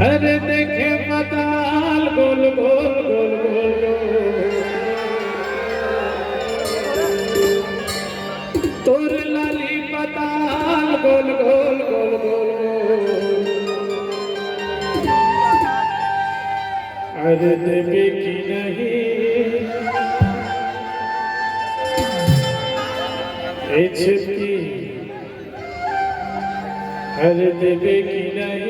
अरे देखे पताल गोल गोल गोल गोल तोर लाली पताल गोल गोल गोल गोल अरे देवे की नहीं छिपकी अरे देवे की नहीं